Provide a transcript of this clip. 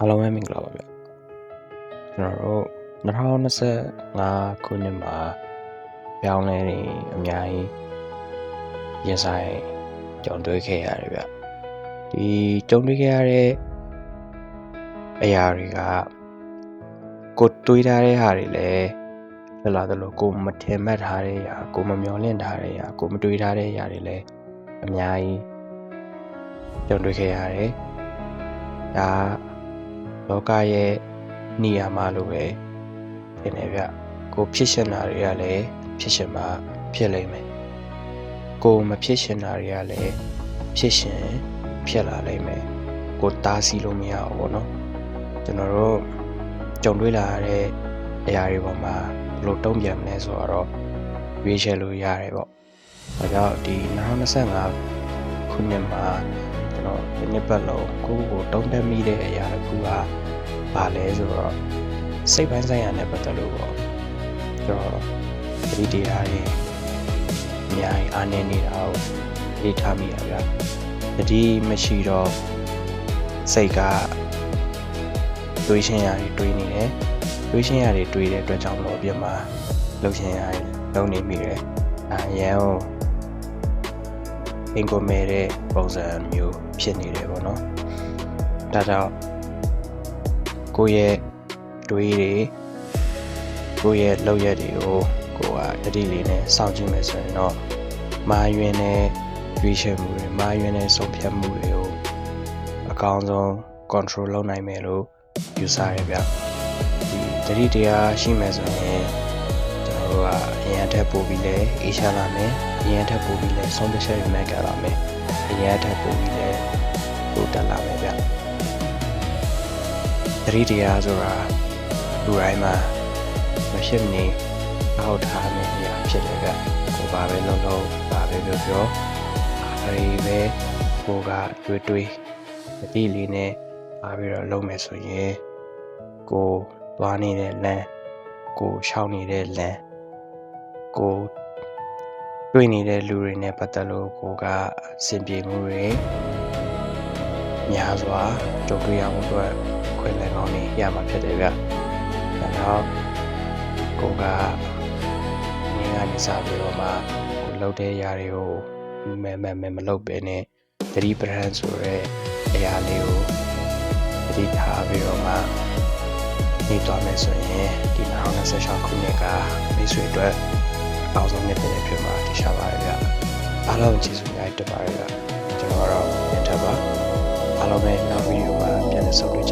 အားလုံးပဲမင်္ဂလာပါဗျကျွန်တော်တို့2025ခုနှစ်မှာပြောင်းလဲနေအများကြီးရင်ဆိုင်ကြုံတွေ့ခဲ့ရတယ်ဗျဒီကြုံတွေ့ခဲ့ရတဲ့အရာတွေကကိုတွေးထားတဲ့ဟာတွေလည်းဖြစ်လာသလိုကိုမထင်မှတ်ထားတဲ့အရာကိုမမျှော်လင့်ထားတဲ့အရာကိုမတွေးထားတဲ့အရာတွေလည်းအများကြီးကြုံတွေ့ခဲ့ရတယ်ဒါလောကရဲ့နေရာမှာလိုပဲဖြစ်နေဗျကိုဖြစ်ရှင်တာတွေကလည်းဖြစ်ရှင်မှာဖြစ်လိမ့်မယ်ကိုမဖြစ်ရှင်တာတွေကလည်းဖြစ်ရှင်ဖြစ်လာလိမ့်မယ်ကိုတားဆီးလို့မရဘူးပေါ့နော်ကျွန်တော်တို့ကြုံတွေ့လာရတဲ့အရာတွေပေါ်မှာဘယ်လိုတုံ့ပြန်မလဲဆိုတော့ရွေးချယ်လို့ရတယ်ပေါ့ဒါကြောင့်ဒီ2025ခုနှစ်မှာကျွန်တော်ဒီနှစ်ပတ်လုံးကိုတုံ့တက်မိတဲ့အရာတစ်ခုကဘာလဲဆိုတော့စိတ်ပိုင်းဆိုင်ရာနဲ့ပတ်သက်လို့ပေါ့ကျွန်တော်ဒီတရားတွေအများကြီးအားနည်းနေတာကိုသိထားမိရဗျတတိမရှိတော့စိတ်ကတွေးရှင်းရတယ်တွေးနေတယ်တွေးရှင်းရတယ်တွေးတဲ့အတွက်ကြောင့်လို့အပြစ်မှာလှုပ်ရှင်းရတယ်လုံနေမိတယ်ရန်ကိုအင်ကိုမဲတဲ့ပုံစံမျိုးဖြစ်နေတယ်ပေါ့နော်ဒါကြောင့်ကိုယ့်ရဲ့တွေးတွေကိုယ့်ရဲ့လုပ်ရက်တွေကိုကိုကတတိလေးနဲ့စောင့်ကြည့်မယ်ဆိုရင်တော့မာယွင်းတဲ့ရွေးချယ်မှုတွေမာယွင်းတဲ့ဆုံးဖြတ်မှုတွေကိုအကောင်းဆုံး control လုပ်နိုင်မယ်လို့ယူဆရဗျဒီတတိတရားရှိမယ်ဆိုရင်ကျွန်တော်တို့ကအရင်ထက်ပိုပြီးလဲအေးရှားလာမယ်အရင်ထက်ပိုပြီးလဲဆုံးဖြတ်ချက်တွေမှတ်ကြလာမယ်အရင်ထက်ပိုပြီးလဲပိုတက်လာမယ်ဗျတတိတရားဆိုတာလူတိုင်းမှာမဖြစ်မနေအောက်ထားနေရဖြစ်တယ်ကကိုဘာပဲလုပ်လို့ဘာပဲပြောပြောအဲဒီပဲကိုကတွေးတတိလေးနဲ့အားပြီးတော့လုပ်မယ်ဆိုရင်ကိုသွားနေတဲ့လမ်းကိုရှောက်နေတဲ့လမ်းကိုတွေ့နေတဲ့လူတွေနဲ့ပတ်သက်လို့ကိုကအဆင်ပြေမှုတွေများစွာကြုံတွေ့ရမှုအတွက်ခွင့်လန်းကောင်းနေရမှာဖြစ်တယ်ဗျ။ဒါကြောင့်ကိုကငင်းကနေစပြီးတော့မှကိုလှုပ်တဲ့ຢာတွေကိုမလုပ်ပဲနဲ့သတိပဋ္ဌာန်ဆိုတဲ့အရာလေးကိုသတိထားပြီးတော့မှနေသွားမယ်ဆိုရင်ဒီ2026ခုနှစ်ကမိတ်ဆွေအတွက်အကောင်းဆုံးနှစ်ဖြစ်မှာတခြားပါရဲ့ဗျ။အားလုံးကျေးဇူးများတင်ပါတယ်ဗျ။ကျွန်တော်ကတော့ပြန်ထပ်ပါအားလုံးပဲနောက်ဗီဒီယိုမှာပြန်လည်ဆုံတွေ့ကြ